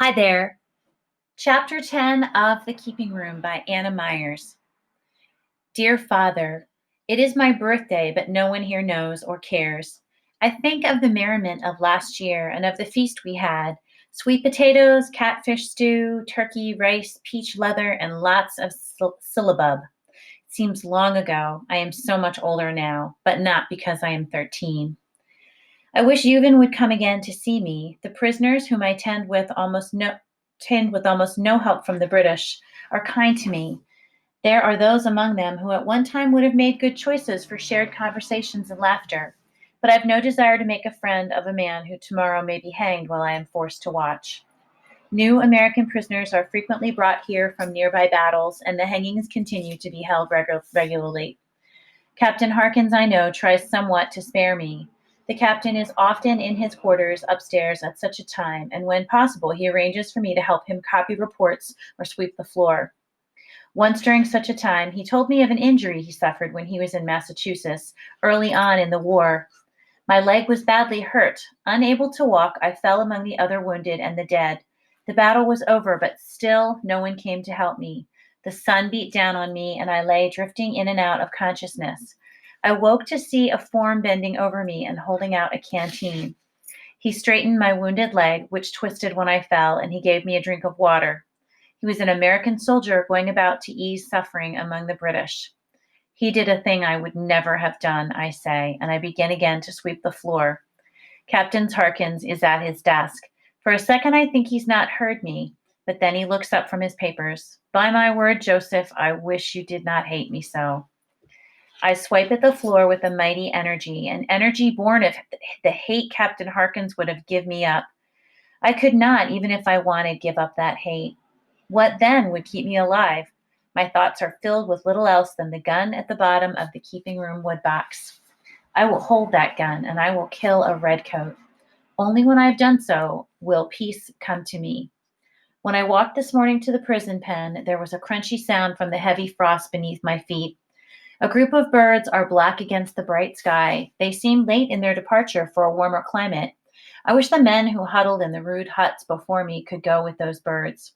Hi there. Chapter 10 of The Keeping Room by Anna Myers. Dear Father, it is my birthday, but no one here knows or cares. I think of the merriment of last year and of the feast we had: sweet potatoes, catfish stew, turkey, rice, peach leather, and lots of syllabub. It seems long ago. I am so much older now, but not because I am 13. I wish Yuvan would come again to see me. The prisoners whom I tend with almost no help from the British are kind to me. There are those among them who at one time would have made good choices for shared conversations and laughter. But I've no desire to make a friend of a man who tomorrow may be hanged while I am forced to watch. New American prisoners are frequently brought here from nearby battles, and the hangings continue to be held regularly. Captain Harkins, I know, tries somewhat to spare me. The captain is often in his quarters upstairs at such a time, and when possible, he arranges for me to help him copy reports or sweep the floor. Once during such a time, he told me of an injury he suffered when he was in Massachusetts, early on in the war. My leg was badly hurt. Unable to walk, I fell among the other wounded and the dead. The battle was over, but still no one came to help me. The sun beat down on me, and I lay drifting in and out of consciousness. I woke to see a form bending over me and holding out a canteen. He straightened my wounded leg, which twisted when I fell, and he gave me a drink of water. He was an American soldier going about to ease suffering among the British. He did a thing I would never have done, I say, and I begin again to sweep the floor. Captain Harkins is at his desk. For a second, I think he's not heard me, but then he looks up from his papers. By my word, Joseph, I wish you did not hate me so. I swipe at the floor with a mighty energy, an energy born of the hate Captain Harkins would have give me up. I could not, even if I wanted, give up that hate. What then would keep me alive? My thoughts are filled with little else than the gun at the bottom of the keeping room wood box. I will hold that gun, and I will kill a redcoat. Only when I have done so will peace come to me. When I walked this morning to the prison pen, there was a crunchy sound from the heavy frost beneath my feet. A group of birds are black against the bright sky. They seem late in their departure for a warmer climate. I wish the men who huddled in the rude huts before me could go with those birds.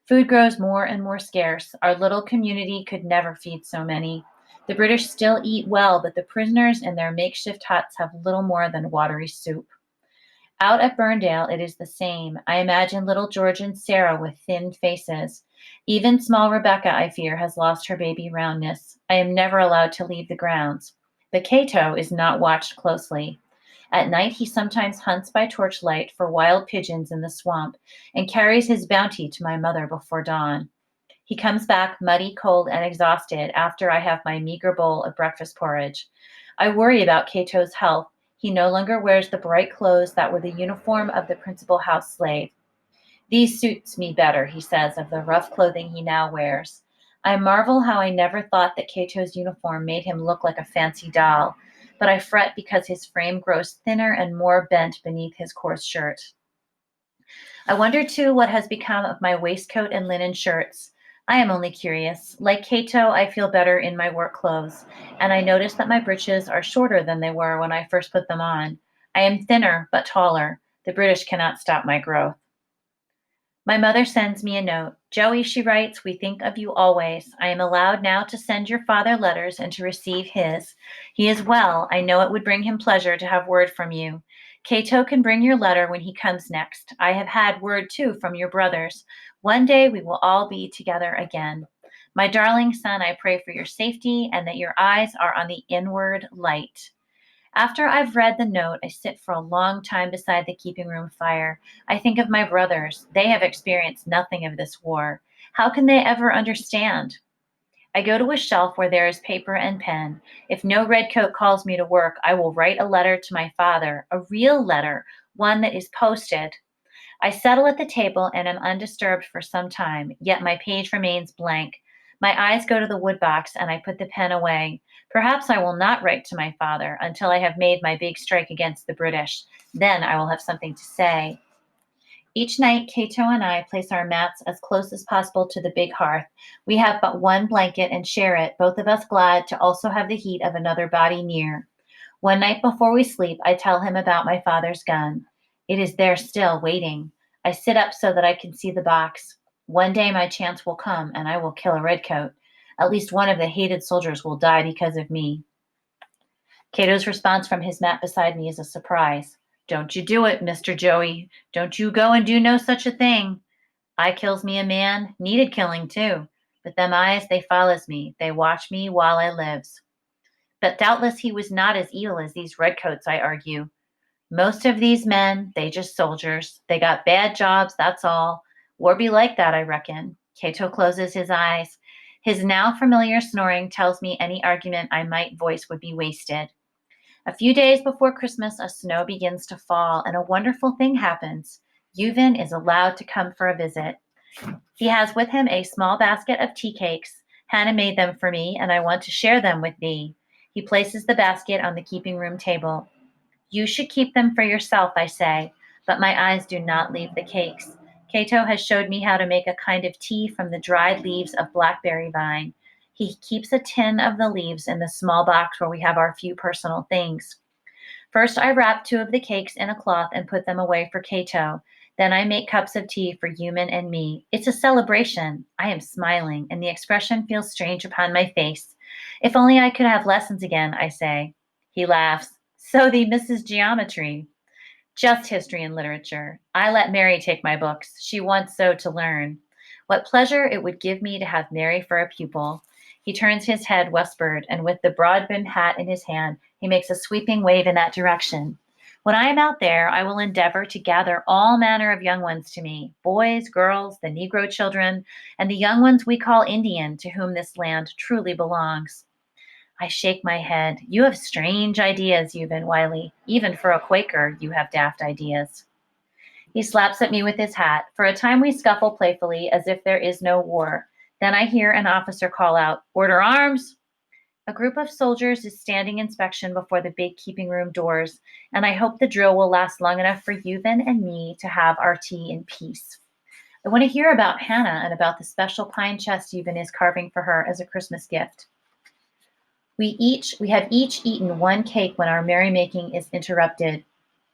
Food grows more and more scarce. Our little community could never feed so many. The British still eat well, but the prisoners in their makeshift huts have little more than watery soup. Out at Burndale, it is the same. I imagine little George and Sarah with thin faces. Even small Rebecca, I fear, has lost her baby roundness. I am never allowed to leave the grounds. But Cato is not watched closely. At night, he sometimes hunts by torchlight for wild pigeons in the swamp and carries his bounty to my mother before dawn. He comes back muddy, cold, and exhausted after I have my meager bowl of breakfast porridge. I worry about Cato's health. He no longer wears the bright clothes that were the uniform of the principal house slave. These suits me better, he says, of the rough clothing he now wears. I marvel how I never thought that Cato's uniform made him look like a fancy doll, but I fret because his frame grows thinner and more bent beneath his coarse shirt. I wonder, too, what has become of my waistcoat and linen shirts. I am only curious. Like Cato, I feel better in my work clothes, and I notice that my breeches are shorter than they were when I first put them on. I am thinner, but taller. The British cannot stop my growth. My mother sends me a note. Joey, she writes, we think of you always. I am allowed now to send your father letters and to receive his. He is well. I know it would bring him pleasure to have word from you. Cato can bring your letter when he comes next. I have had word too from your brothers. One day we will all be together again. My darling son, I pray for your safety and that your eyes are on the inward light. After I've read the note, I sit for a long time beside the keeping room fire. I think of my brothers. They have experienced nothing of this war. How can they ever understand? I go to a shelf where there is paper and pen. If no redcoat calls me to work, I will write a letter to my father, a real letter, one that is posted. I settle at the table and am undisturbed for some time, yet my page remains blank. My eyes go to the woodbox and I put the pen away. Perhaps I will not write to my father until I have made my big strike against the British. Then I will have something to say. Each night, Cato and I place our mats as close as possible to the big hearth. We have but one blanket and share it, both of us glad to also have the heat of another body near. One night before we sleep, I tell him about my father's gun. It is there still, waiting. I sit up so that I can see the box. One day my chance will come, and I will kill a redcoat. At least one of the hated soldiers will die because of me. Cato's response from his mat beside me is a surprise. Don't you do it, Mr. Joey. Don't you go and do no such a thing. I kills me a man, needed killing too. But them eyes, they follows me. They watch me while I lives. But doubtless he was not as evil as these redcoats, I argue. Most of these men, they just soldiers. They got bad jobs, that's all. War be like that, I reckon. Cato closes his eyes. His now familiar snoring tells me any argument I might voice would be wasted. A few days before Christmas, a snow begins to fall, and a wonderful thing happens. Yuvin is allowed to come for a visit. He has with him a small basket of tea cakes. Hannah made them for me, and I want to share them with thee. He places the basket on the keeping room table. You should keep them for yourself, I say, but my eyes do not leave the cakes. Cato has showed me how to make a kind of tea from the dried leaves of blackberry vine. He keeps a tin of the leaves in the small box where we have our few personal things. First, I wrap two of the cakes in a cloth and put them away for Cato. Then I make cups of tea for Human and me. It's a celebration. I am smiling, and the expression feels strange upon my face. If only I could have lessons again, I say. He laughs. So thee misses geometry. Just history and literature. I let Mary take my books. She wants so to learn. What pleasure it would give me to have Mary for a pupil. He turns his head westward, and with the broad-brimmed hat in his hand, he makes a sweeping wave in that direction. When I am out there, I will endeavor to gather all manner of young ones to me, boys, girls, the Negro children, and the young ones we call Indian, to whom this land truly belongs. I shake my head. You have strange ideas, Euban Wiley. Even for a Quaker, you have daft ideas. He slaps at me with his hat. For a time we scuffle playfully as if there is no war. Then I hear an officer call out, Order arms! A group of soldiers is standing inspection before the big keeping room doors, and I hope the drill will last long enough for Euban and me to have our tea in peace. I want to hear about Hannah and about the special pine chest Euban is carving for her as a Christmas gift. We have each eaten one cake when our merrymaking is interrupted.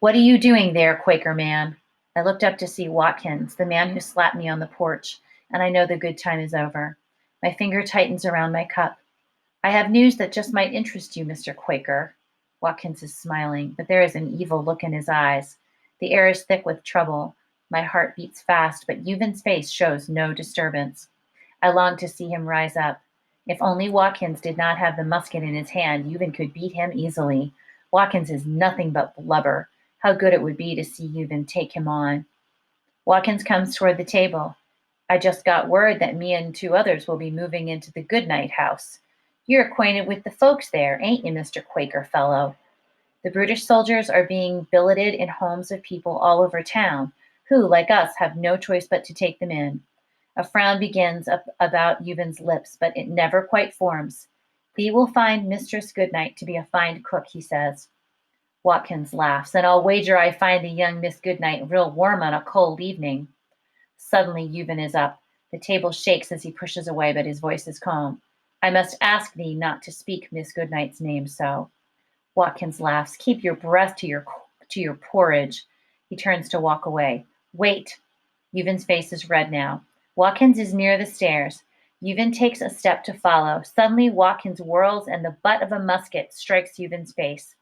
What are you doing there, Quaker man? I looked up to see Watkins, the man who slapped me on the porch, and I know the good time is over. My finger tightens around my cup. I have news that just might interest you, Mr. Quaker. Watkins is smiling, but there is an evil look in his eyes. The air is thick with trouble. My heart beats fast, but Euban's face shows no disturbance. I long to see him rise up. If only Watkins did not have the musket in his hand, Euban could beat him easily. Watkins is nothing but blubber. How good it would be to see Euban take him on. Watkins comes toward the table. I just got word that me and two others will be moving into the Goodnight house. You're acquainted with the folks there, ain't you, Mr. Quaker fellow? The British soldiers are being billeted in homes of people all over town, who, like us, have no choice but to take them in. A frown begins up about Euban's lips, but it never quite forms. Thee will find Mistress Goodnight to be a fine cook, he says. Watkins laughs, and I'll wager I find the young Miss Goodnight real warm on a cold evening. Suddenly Euban is up. The table shakes as he pushes away, but his voice is calm. I must ask thee not to speak Miss Goodnight's name so. Watkins laughs. Keep your breath to your porridge. He turns to walk away. Wait. Euban's face is red now. Watkins is near the stairs. Euban takes a step to follow. Suddenly, Watkins whirls and the butt of a musket strikes Euban's face.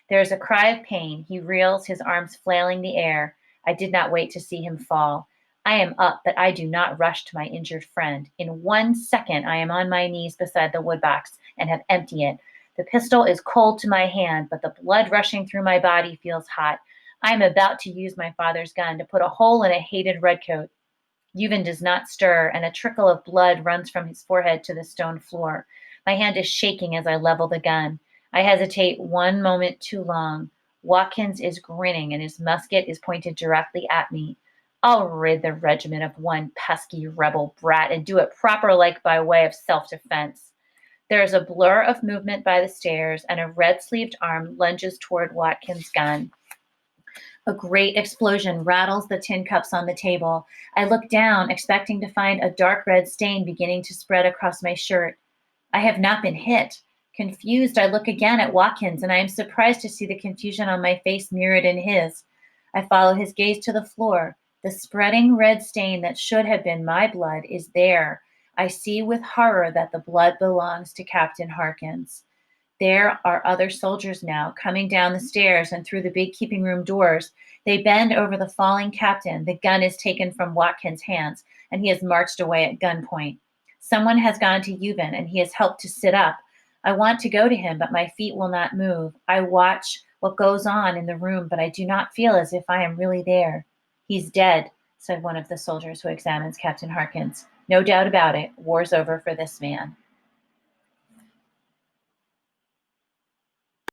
There is a cry of pain. He reels, his arms flailing the air. I did not wait to see him fall. I am up, but I do not rush to my injured friend. In 1 second, I am on my knees beside the woodbox and have emptied it. The pistol is cold to my hand, but the blood rushing through my body feels hot. I am about to use my father's gun to put a hole in a hated redcoat. Euban does not stir, and a trickle of blood runs from his forehead to the stone floor. My hand is shaking as I level the gun. I hesitate 1 moment too long. Watkins is grinning, and his musket is pointed directly at me. I'll rid the regiment of one pesky rebel brat and do it proper like by way of self-defense. There is a blur of movement by the stairs, and a red-sleeved arm lunges toward Watkins' gun. A great explosion rattles the tin cups on the table. I look down, expecting to find a dark red stain beginning to spread across my shirt. I have not been hit. Confused, I look again at Watkins, and I am surprised to see the confusion on my face mirrored in his. I follow his gaze to the floor. The spreading red stain that should have been my blood is there. I see with horror that the blood belongs to Captain Harkins. There are other soldiers now coming down the stairs and through the big keeping room doors. They bend over the falling captain. The gun is taken from Watkins' hands, and he is marched away at gunpoint. Someone has gone to Euban, and he is helped to sit up. I want to go to him, but my feet will not move. I watch what goes on in the room, but I do not feel as if I am really there. He's dead, said one of the soldiers who examines Captain Harkins. No doubt about it. War's over for this man.